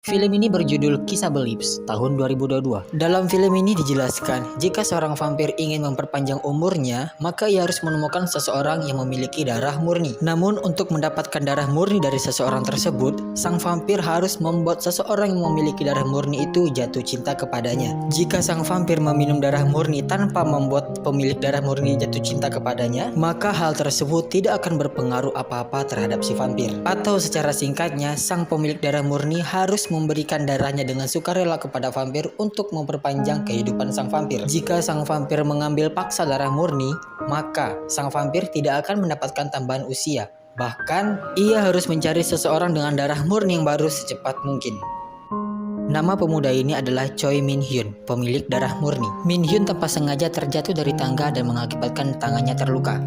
Film ini berjudul Kisah Belips tahun 2022. Dalam film ini dijelaskan, jika seorang vampir ingin memperpanjang umurnya, maka ia harus menemukan seseorang yang memiliki darah murni. Namun untuk mendapatkan darah murni dari seseorang tersebut, sang vampir harus membuat seseorang yang memiliki darah murni itu jatuh cinta kepadanya. Jika sang vampir meminum darah murni tanpa membuat pemilik darah murni jatuh cinta kepadanya, maka hal tersebut tidak akan berpengaruh apa-apa terhadap si vampir. Atau secara singkatnya, sang pemilik darah murni harus memberikan darahnya dengan sukarela kepada vampir untuk memperpanjang kehidupan sang vampir. Jika sang vampir mengambil paksa darah murni, maka sang vampir tidak akan mendapatkan tambahan usia. Bahkan, ia harus mencari seseorang dengan darah murni yang baru secepat mungkin. Nama pemuda ini adalah Choi Min Hyun, pemilik darah murni. Min Hyun tanpa sengaja terjatuh dari tangga dan mengakibatkan tangannya terluka.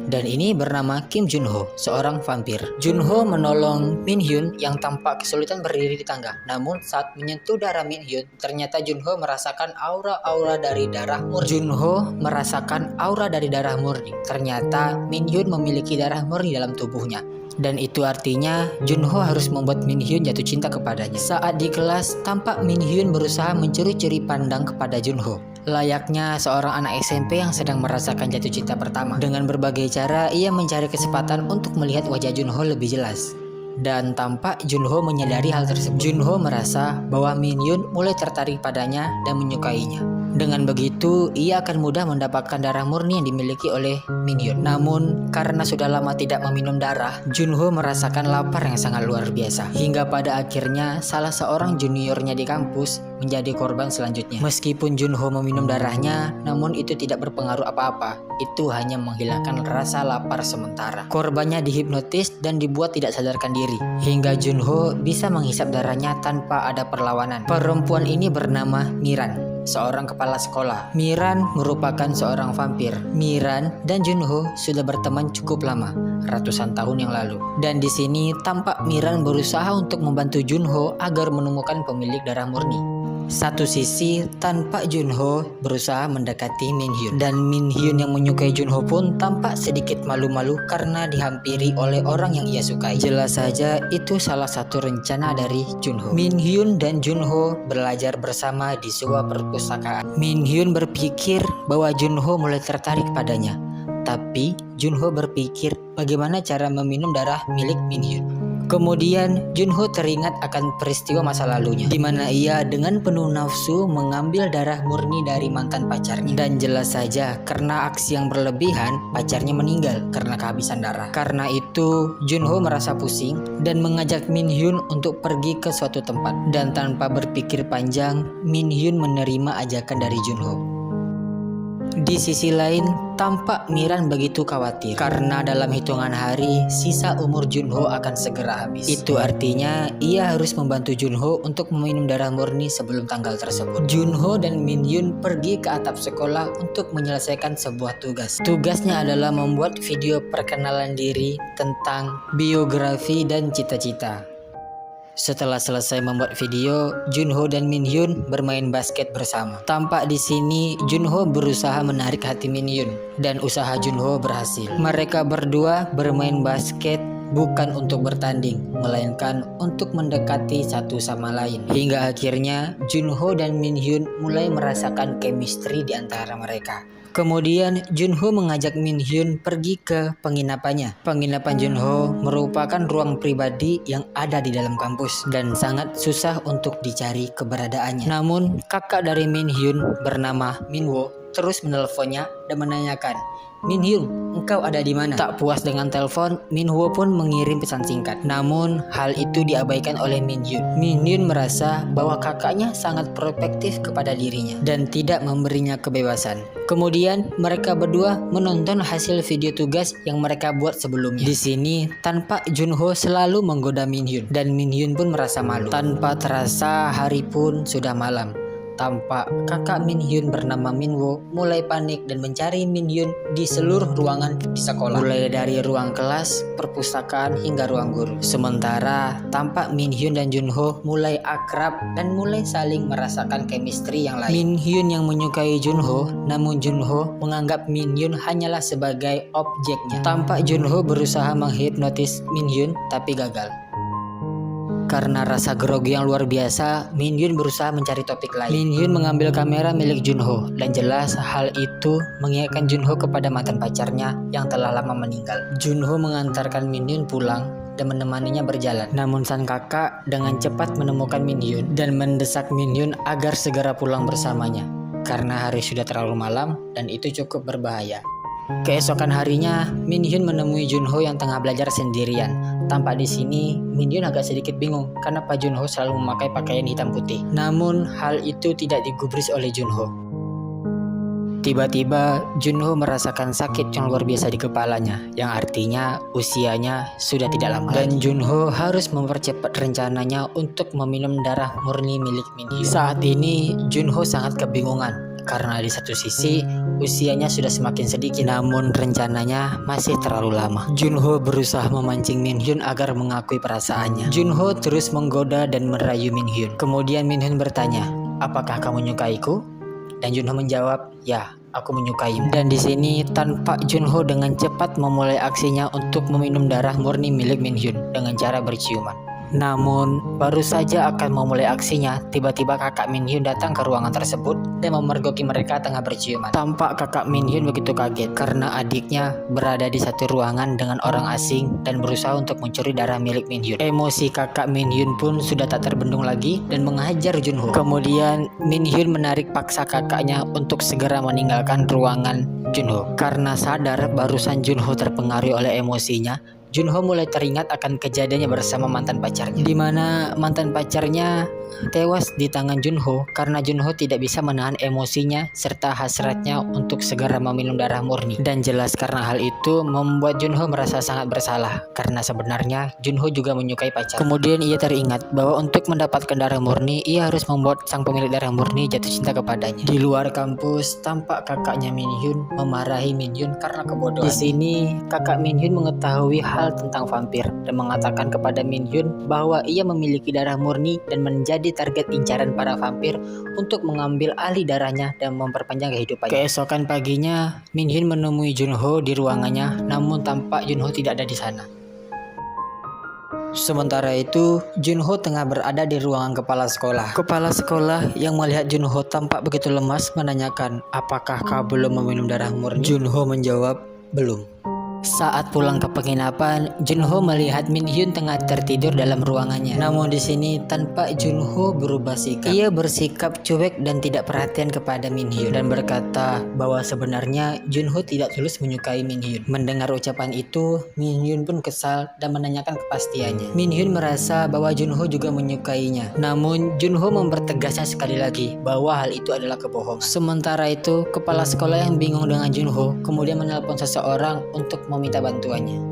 Dan ini bernama Kim Jun Ho, seorang vampir. Jun Ho menolong Min Hyun yang tampak kesulitan berdiri di tangga. Namun saat menyentuh darah Min Hyun, ternyata Jun Ho merasakan aura-aura dari darah murni. Jun Ho merasakan aura dari darah murni. Ternyata Min Hyun memiliki darah murni dalam tubuhnya. Dan itu artinya Jun Ho harus membuat Min Hyun jatuh cinta kepadanya. Saat di kelas, tampak Min Hyun berusaha mencuri-curi pandang kepada Jun Ho. Layaknya seorang anak SMP yang sedang merasakan jatuh cinta pertama. Dengan berbagai cara, ia mencari kesempatan untuk melihat wajah Jun Ho lebih jelas. Dan tampak Jun Ho menyadari hal tersebut. Jun Ho merasa bahwa Min Hyun mulai tertarik padanya dan menyukainya. Dengan begitu, ia akan mudah mendapatkan darah murni yang dimiliki oleh Min Hyun. Namun, karena sudah lama tidak meminum darah, Jun Ho merasakan lapar yang sangat luar biasa. Hingga pada akhirnya, salah seorang juniornya di kampus menjadi korban selanjutnya. Meskipun Jun Ho meminum darahnya, namun itu tidak berpengaruh apa-apa. Itu hanya menghilangkan rasa lapar sementara. Korbannya dihipnotis dan dibuat tidak sadarkan diri. Hingga Jun Ho bisa menghisap darahnya tanpa ada perlawanan. Perempuan ini bernama Miran, seorang kepala sekolah. Miran merupakan seorang vampir. Miran dan Jun Ho sudah berteman cukup lama, ratusan tahun yang lalu. Dan di sini tampak Miran berusaha untuk membantu Jun Ho agar menemukan pemilik darah murni. Satu sisi, tampak Jun Ho berusaha mendekati Min Hyun. Dan Min Hyun yang menyukai Jun Ho pun tampak sedikit malu-malu karena dihampiri oleh orang yang ia sukai. Jelas saja itu salah satu rencana dari Jun Ho. Min Hyun dan Jun Ho belajar bersama di sebuah perpustakaan. Min Hyun berpikir bahwa Jun Ho mulai tertarik padanya. Tapi Jun Ho berpikir bagaimana cara meminum darah milik Min Hyun. Kemudian Jun Ho teringat akan peristiwa masa lalunya, di mana ia dengan penuh nafsu mengambil darah murni dari mantan pacarnya. Dan jelas saja karena aksi yang berlebihan, pacarnya meninggal karena kehabisan darah. Karena itu Jun Ho merasa pusing dan mengajak Min Hyun untuk pergi ke suatu tempat. Dan tanpa berpikir panjang, Min Hyun menerima ajakan dari Jun Ho. Di sisi lain, tampak Miran begitu khawatir karena dalam hitungan hari sisa umur Jun Ho akan segera habis. Itu artinya ia harus membantu Jun Ho untuk meminum darah murni sebelum tanggal tersebut. Jun Ho dan Min Hyun pergi ke atap sekolah untuk menyelesaikan sebuah tugas. Tugasnya adalah membuat video perkenalan diri tentang biografi dan cita-cita. Setelah selesai membuat video, Jun Ho dan Min Hyun bermain basket bersama. Tampak di sini Jun Ho berusaha menarik hati Min Hyun dan usaha Jun Ho berhasil. Mereka berdua bermain basket bukan untuk bertanding, melainkan untuk mendekati satu sama lain. Hingga akhirnya Jun Ho dan Min Hyun mulai merasakan chemistry di antara mereka. Kemudian Jun Ho mengajak Min Hyun pergi ke penginapannya. Penginapan Jun Ho merupakan ruang pribadi yang ada di dalam kampus dan sangat susah untuk dicari keberadaannya. Namun kakak dari Min Hyun bernama Min Wo terus menelponnya dan menanyakan, "Min Hyun, engkau ada di mana?" Tak puas dengan telepon, Min Ho pun mengirim pesan singkat. Namun hal itu diabaikan oleh Min Hyun. Min Hyun merasa bahwa kakaknya sangat protektif kepada dirinya dan tidak memberinya kebebasan. Kemudian mereka berdua menonton hasil video tugas yang mereka buat sebelumnya. Di sini tampak Jun Ho selalu menggoda Min Hyun dan Min Hyun pun merasa malu. Tanpa terasa hari pun sudah malam. tampak kakak Min Hyun bernama Min Wo mulai panik dan mencari Min Hyun di seluruh ruangan di sekolah, mulai dari ruang kelas, perpustakaan hingga ruang guru. Sementara tampak Min Hyun dan Junho mulai akrab dan mulai saling merasakan chemistry yang lain. Min Hyun yang menyukai Junho, namun Junho menganggap Min Hyun hanyalah sebagai objeknya. Tampak Junho berusaha menghipnotis Min Hyun tapi gagal. Karena rasa grogi yang luar biasa, Min Hyun berusaha mencari topik lain. Min Hyun mengambil kamera milik Junho dan jelas hal itu mengingatkan Junho kepada mantan pacarnya yang telah lama meninggal. Junho mengantarkan Min Hyun pulang dan menemaninya berjalan. Namun sang kakak dengan cepat menemukan Min Hyun dan mendesak Min Hyun agar segera pulang bersamanya karena hari sudah terlalu malam dan itu cukup berbahaya. Keesokan harinya, Min Hyun menemui Junho yang tengah belajar sendirian. Tampak di sini, Min Hyun agak sedikit bingung karena Pak Junho selalu memakai pakaian hitam putih. Namun, hal itu tidak digubris oleh Junho. Tiba-tiba, Junho merasakan sakit yang luar biasa di kepalanya, yang artinya usianya sudah tidak lama. Dan Junho harus mempercepat rencananya untuk meminum darah murni milik Min Hyun. Saat ini, Junho sangat kebingungan. Karena di satu sisi usianya sudah semakin sedikit, namun rencananya masih terlalu lama. Junho berusaha memancing Min Hyun agar mengakui perasaannya. Junho terus menggoda dan merayu Min Hyun. Kemudian Min Hyun bertanya, "Apakah kamu menyukaiku?" Dan Junho menjawab, "Ya, aku menyukaimu." Dan di sini tampak Junho dengan cepat memulai aksinya untuk meminum darah murni milik Min Hyun dengan cara berciuman. Namun, baru saja akan memulai aksinya, tiba-tiba kakak Min Hyun datang ke ruangan tersebut dan memergoki mereka tengah berciuman. Tampak kakak Min Hyun begitu kaget karena adiknya berada di satu ruangan dengan orang asing dan berusaha untuk mencuri darah milik Min Hyun. Emosi kakak Min Hyun pun sudah tak terbendung lagi dan menghajar Junho. Kemudian, Min Hyun menarik paksa kakaknya untuk segera meninggalkan ruangan Junho. Karena sadar barusan Junho terpengaruh oleh emosinya, Junho mulai teringat akan kejadiannya bersama mantan pacarnya, di mana mantan pacarnya tewas di tangan Junho karena Junho tidak bisa menahan emosinya serta hasratnya untuk segera meminum darah murni. Dan jelas karena hal itu membuat Junho merasa sangat bersalah karena sebenarnya Junho juga menyukai pacar. Kemudian ia teringat bahwa untuk mendapatkan darah murni ia harus membuat sang pemilik darah murni jatuh cinta kepadanya. Di luar kampus tampak kakaknya Min Hyun memarahi Min Hyun karena kebodohan. Di sini kakak Min Hyun mengetahui hal tentang vampir dan mengatakan kepada Min Hyun bahwa ia memiliki darah murni dan menjadi target incaran para vampir untuk mengambil alih darahnya dan memperpanjang kehidupannya. Keesokan paginya, Min Hyun menemui Junho di ruangannya, namun tampak Junho tidak ada di sana. Sementara itu, Junho tengah berada di ruangan kepala sekolah. Kepala sekolah yang melihat Junho tampak begitu lemas menanyakan, "Apakah kau belum meminum darah murni?" Junho menjawab, "Belum." Saat pulang ke penginapan, Junho melihat Min Hyun tengah tertidur dalam ruangannya. Namun di sini tampak Junho berubah sikap. Ia bersikap cuek dan tidak perhatian kepada Min Hyun dan berkata bahwa sebenarnya Junho tidak tulus menyukai Min Hyun. Mendengar ucapan itu, Min Hyun pun kesal dan menanyakan kepastiannya. Min Hyun merasa bahwa Junho juga menyukainya. Namun Junho mempertegasnya sekali lagi bahwa hal itu adalah kebohongan. Sementara itu, kepala sekolah yang bingung dengan Junho kemudian menelpon seseorang untuk meminta bantuannya.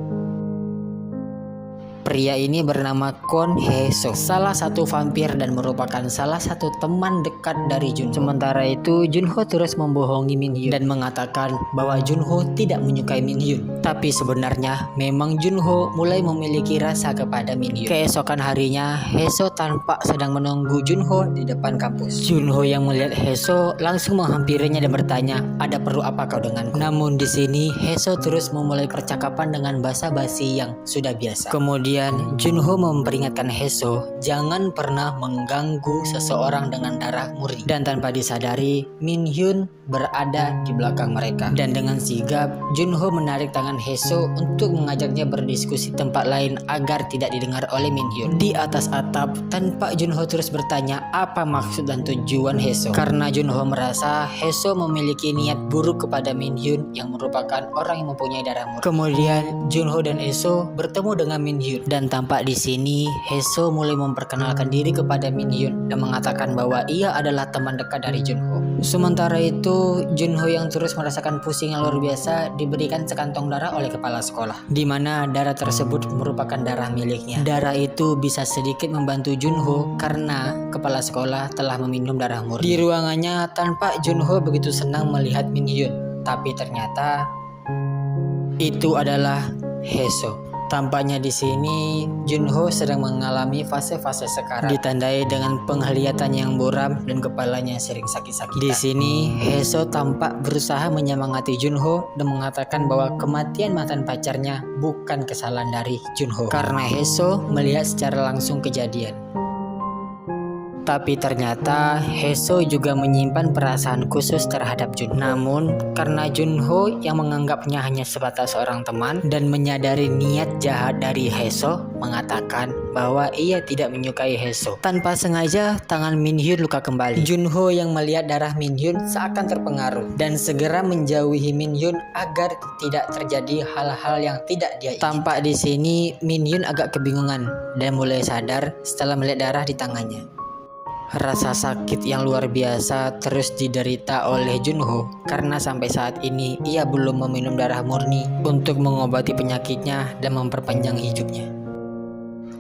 Pria ini bernama Kwon Hae-soo, salah satu vampir dan merupakan salah satu teman dekat dari Junho. Sementara itu, Junho terus membohongi Min Hyun dan mengatakan bahwa Junho tidak menyukai Min Hyun. Tapi sebenarnya memang Junho mulai memiliki rasa kepada Min Hyun. Keesokan harinya, Hae-soo tampak sedang menunggu Junho di depan kampus. Junho yang melihat Hae-soo langsung menghampirinya dan bertanya, "Ada perlu apa kau denganku?" Namun di sini Hae-soo terus memulai percakapan dengan basa-basi yang sudah biasa. Kemudian Junho memperingatkan Hae-soo jangan pernah mengganggu seseorang dengan darah murni. Dan tanpa disadari, Min Hyun berada di belakang mereka. Dan dengan sigap, Junho menarik tangan Hae-soo untuk mengajaknya berdiskusi tempat lain agar tidak didengar oleh Min Hyun. Di atas atap, tampak Junho terus bertanya apa maksud dan tujuan Hae-soo. Karena Junho merasa Hae-soo memiliki niat buruk kepada Min Hyun yang merupakan orang yang mempunyai darah murni. Kemudian Junho dan Hae-soo bertemu dengan Min Hyun sendiri. Dan tampak di sini Haeso mulai memperkenalkan diri kepada Min Hyun dan mengatakan bahwa ia adalah teman dekat dari Junho. Sementara itu, Junho yang terus merasakan pusing yang luar biasa diberikan sekantong darah oleh kepala sekolah, di mana darah tersebut merupakan darah miliknya. Darah itu bisa sedikit membantu Junho karena kepala sekolah telah meminum darah murni. Di ruangannya, tampak Junho begitu senang melihat Min Hyun, tapi ternyata itu adalah Haeso. Tampaknya di sini Junho sedang mengalami fase-fase sekarat, ditandai dengan penglihatan yang buram dan kepalanya sering sakit-sakitan. Di sini Haeso tampak berusaha menyemangati Junho dan mengatakan bahwa kematian mantan pacarnya bukan kesalahan dari Junho karena Haeso melihat secara langsung kejadian. Tapi ternyata Haeso juga menyimpan perasaan khusus terhadap Junho. Namun karena Junho yang menganggapnya hanya sebatas seorang teman dan menyadari niat jahat dari Haeso, mengatakan bahwa ia tidak menyukai Haeso. Tanpa sengaja tangan Min Hyun luka kembali. Junho yang melihat darah Min Hyun seakan terpengaruh dan segera menjauhi Min Hyun agar tidak terjadi hal-hal yang tidak dia inginkan. Tampak di sini Min Hyun agak kebingungan dan mulai sadar setelah melihat darah di tangannya. Rasa sakit yang luar biasa terus diderita oleh Junho karena sampai saat ini ia belum meminum darah murni untuk mengobati penyakitnya dan memperpanjang hidupnya.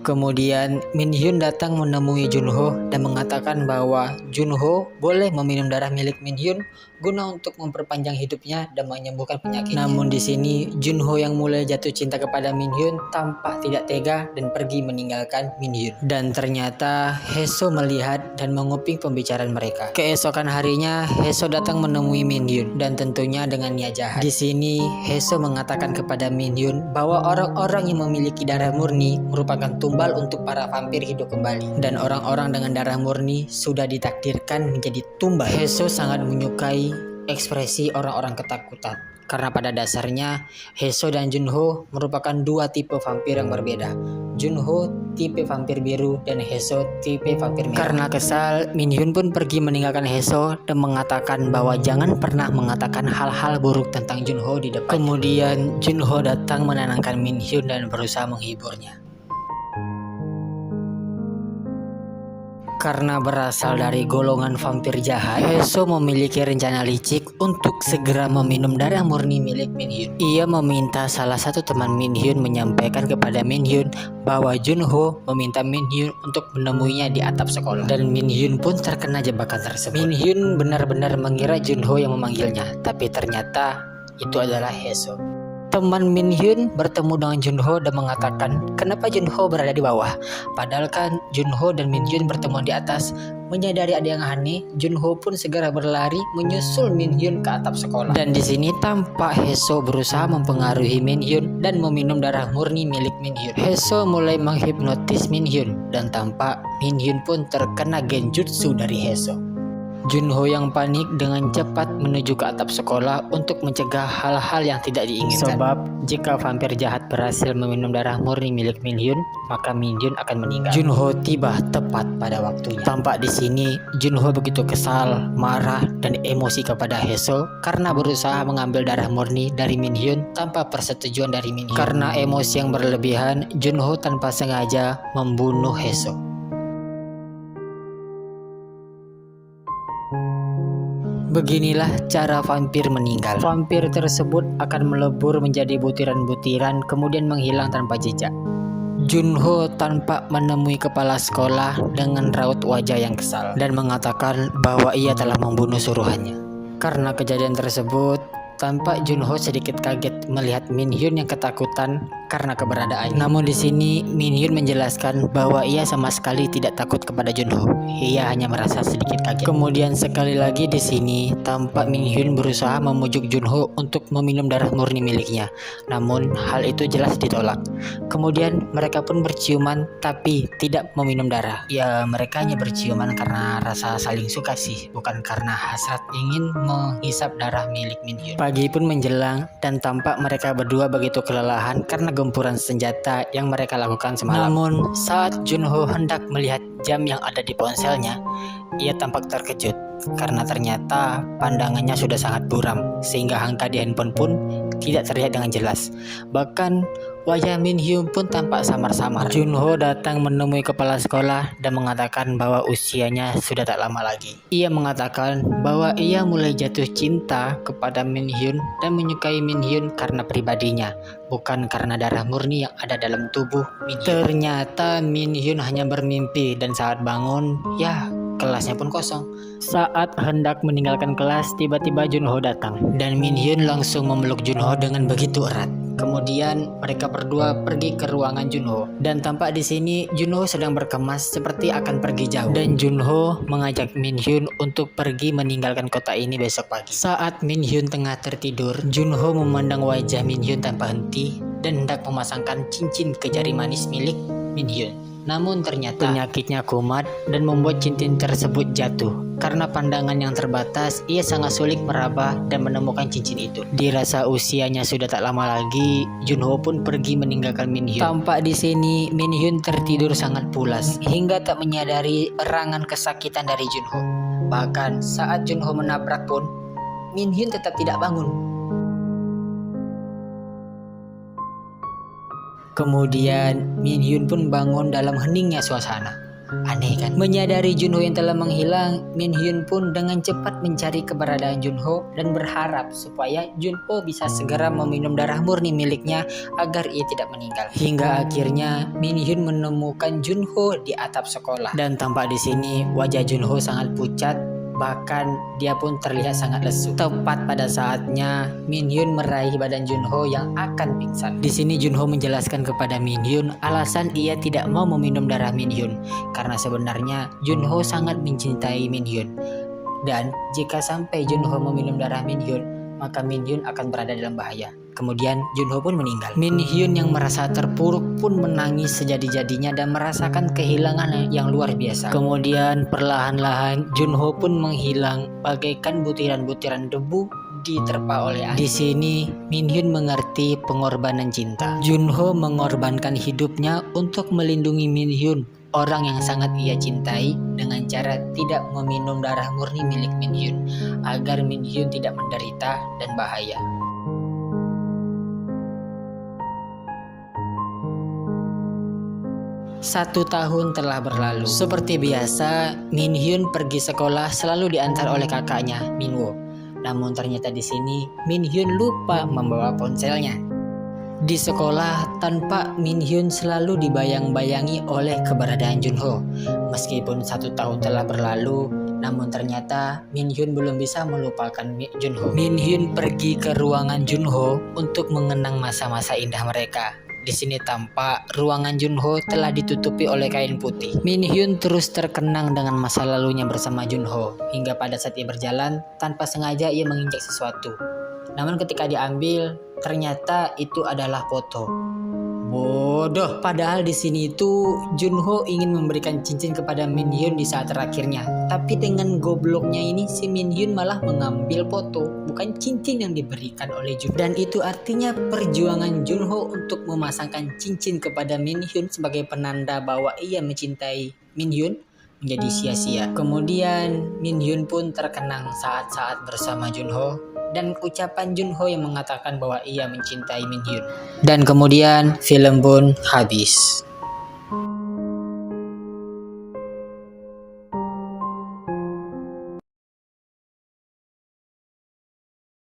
Kemudian Min Hyun datang menemui Junho dan mengatakan bahwa Junho boleh meminum darah milik Min Hyun guna untuk memperpanjang hidupnya dan menyembuhkan penyakit. Namun di sini Junho yang mulai jatuh cinta kepada Min Hyun tampak tidak tega dan pergi meninggalkan Min Hyun. Dan ternyata Haeso melihat dan menguping pembicaraan mereka. Keesokan harinya Haeso datang menemui Min Hyun dan tentunya dengan niat jahat. Di sini Haeso mengatakan kepada Min Hyun bahwa orang-orang yang memiliki darah murni merupakan tumbal untuk para vampir hidup kembali, dan orang-orang dengan darah murni sudah ditakdirkan menjadi tumbal. Haeso sangat menyukai ekspresi orang-orang ketakutan karena pada dasarnya Haeso dan Junho merupakan dua tipe vampir yang berbeda. Junho tipe vampir biru dan Haeso tipe vampir merah. Karena kesal, Min Hyun pun pergi meninggalkan Haeso dan mengatakan bahwa jangan pernah mengatakan hal-hal buruk tentang Junho di depan. Kemudian Junho datang menenangkan Min Hyun dan berusaha menghiburnya. Karena berasal dari golongan vampir jahat, Haeso memiliki rencana licik untuk segera meminum darah murni milik Min Hyun. Ia meminta salah satu teman Min Hyun menyampaikan kepada Min Hyun bahwa Junho meminta Min Hyun untuk menemuinya di atap sekolah. Dan Min Hyun pun terkena jebakan tersebut. Min Hyun benar-benar mengira Junho yang memanggilnya, tapi ternyata itu adalah Haeso. Teman Min Hyun bertemu dengan Junho dan mengatakan kenapa Junho berada di bawah, padahal kan Junho dan Min Hyun bertemu di atas. Menyadari ada yang aneh, Junho pun segera berlari menyusul Min Hyun ke atap sekolah. Dan di sini tampak Haeso berusaha mempengaruhi Min Hyun dan meminum darah murni milik Min Hyun. Haeso mulai menghipnotis Min Hyun dan tampak Min Hyun pun terkena genjutsu dari Haeso. Junho yang panik dengan cepat menuju ke atap sekolah untuk mencegah hal-hal yang tidak diinginkan. Sebab jika vampir jahat berhasil meminum darah murni milik Min Hyun, maka Min Hyun akan meninggal. Junho tiba tepat pada waktunya. Tampak di sini Junho begitu kesal, marah, dan emosi kepada Haeso karena berusaha mengambil darah murni dari Min Hyun tanpa persetujuan dari Min Hyun. Karena emosi yang berlebihan, Junho tanpa sengaja membunuh Haeso. Beginilah cara vampir meninggal. Vampir tersebut akan melebur menjadi butiran-butiran kemudian menghilang tanpa jejak. Junho tampak menemui kepala sekolah dengan raut wajah yang kesal dan mengatakan bahwa ia telah membunuh suruhannya. Karena kejadian tersebut, tampak Junho sedikit kaget melihat Min Hyun yang ketakutan karena keberadaannya. Namun di sini Min Hyun menjelaskan bahwa ia sama sekali tidak takut kepada Junho. Ia hanya merasa sedikit kaget. Kemudian sekali lagi di sini tampak Min Hyun berusaha memujuk Junho untuk meminum darah murni miliknya. Namun hal itu jelas ditolak. Kemudian mereka pun berciuman tapi tidak meminum darah. Ya, mereka hanya berciuman karena rasa saling suka sih, bukan karena hasrat ingin menghisap darah milik Min Hyun. Pagi pun menjelang dan tampak mereka berdua begitu kelelahan karena gempuran senjata yang mereka lakukan semalam. Namun saat Junho hendak melihat jam yang ada di ponselnya, ia tampak terkejut karena ternyata pandangannya sudah sangat buram sehingga angka di handphone pun tidak terlihat dengan jelas. Bahkan Wajah Min Hyun pun tampak samar-samar. Junho datang menemui kepala sekolah dan mengatakan bahwa usianya sudah tak lama lagi. Ia mengatakan bahwa ia mulai jatuh cinta kepada Min Hyun dan menyukai Min Hyun karena pribadinya, bukan karena darah murni yang ada dalam tubuh Min Hyun. Ternyata Min Hyun hanya bermimpi dan saat bangun, ya kelasnya pun kosong. Saat hendak meninggalkan kelas, tiba-tiba Junho datang dan Min Hyun langsung memeluk Junho dengan begitu erat. Kemudian mereka berdua pergi ke ruangan Junho dan tampak di sini Junho sedang berkemas seperti akan pergi jauh dan Junho mengajak Min Hyun untuk pergi meninggalkan kota ini besok pagi. Saat Min Hyun tengah tertidur, Junho memandang wajah Min Hyun tanpa henti dan hendak memasangkan cincin ke jari manis milik Min Hyun. Namun ternyata penyakitnya kumat dan membuat cincin tersebut jatuh. Karena pandangan yang terbatas, ia sangat sulit meraba dan menemukan cincin itu. Dirasa usianya sudah tak lama lagi, Junho pun pergi meninggalkan Min Hyun. Tampak di sini Min Hyun tertidur sangat pulas hingga tak menyadari erangan kesakitan dari Junho. Bahkan saat Junho menabrak pun, Min Hyun tetap tidak bangun. Kemudian Min Hyun pun bangun dalam heningnya suasana. Aneh kan? Menyadari Junho yang telah menghilang, Min Hyun pun dengan cepat mencari keberadaan Junho dan berharap supaya Junho bisa segera meminum darah murni miliknya agar ia tidak meninggal. Hingga akhirnya Min Hyun menemukan Junho di atap sekolah dan tampak di sini wajah Junho sangat pucat. Bahkan dia pun terlihat sangat lesu. Tepat pada saatnya Min Hyun meraih badan Junho yang akan pingsan. Di sini Junho menjelaskan kepada Min Hyun alasan ia tidak mau meminum darah Min Hyun karena sebenarnya Junho sangat mencintai Min Hyun. Dan jika sampai Junho meminum darah Min Hyun, maka Min Hyun akan berada dalam bahaya. Kemudian Junho pun meninggal. Min Hyun yang merasa terpuruk pun menangis sejadi-jadinya dan merasakan kehilangan yang luar biasa. Kemudian perlahan-lahan Junho pun menghilang bagaikan butiran-butiran debu diterpa oleh angin. Di sini Min Hyun mengerti pengorbanan cinta. Junho mengorbankan hidupnya untuk melindungi Min Hyun, orang yang sangat ia cintai, dengan cara tidak meminum darah murni milik Min Hyun agar Min Hyun tidak menderita dan bahaya. 1 tahun telah berlalu. Seperti biasa, Min Hyun pergi sekolah selalu diantar oleh kakaknya, Min Wo. Namun ternyata di sini Min Hyun lupa membawa ponselnya. Di sekolah, tanpa Min Hyun selalu dibayang-bayangi oleh keberadaan Junho. Meskipun 1 tahun telah berlalu, namun ternyata Min Hyun belum bisa melupakan Junho. Min Hyun pergi ke ruangan Junho untuk mengenang masa-masa indah mereka. Di sini tampak ruangan Junho telah ditutupi oleh kain putih. Min Hyun terus terkenang dengan masa lalunya bersama Junho hingga pada saat ia berjalan tanpa sengaja ia menginjak sesuatu. Namun ketika diambil, ternyata itu adalah foto. Bodoh. Padahal di sini itu Junho ingin memberikan cincin kepada Min Hyun di saat terakhirnya. Tapi dengan gobloknya ini si Min Hyun malah mengambil foto, bukan cincin yang diberikan oleh Junho. Dan itu artinya perjuangan Junho untuk memasangkan cincin kepada Min Hyun sebagai penanda bahwa ia mencintai Min Hyun menjadi sia-sia. Kemudian Min Hyun pun terkenang saat-saat bersama Junho dan ucapan Junho yang mengatakan bahwa ia mencintai Min Hyun. Dan kemudian film pun habis.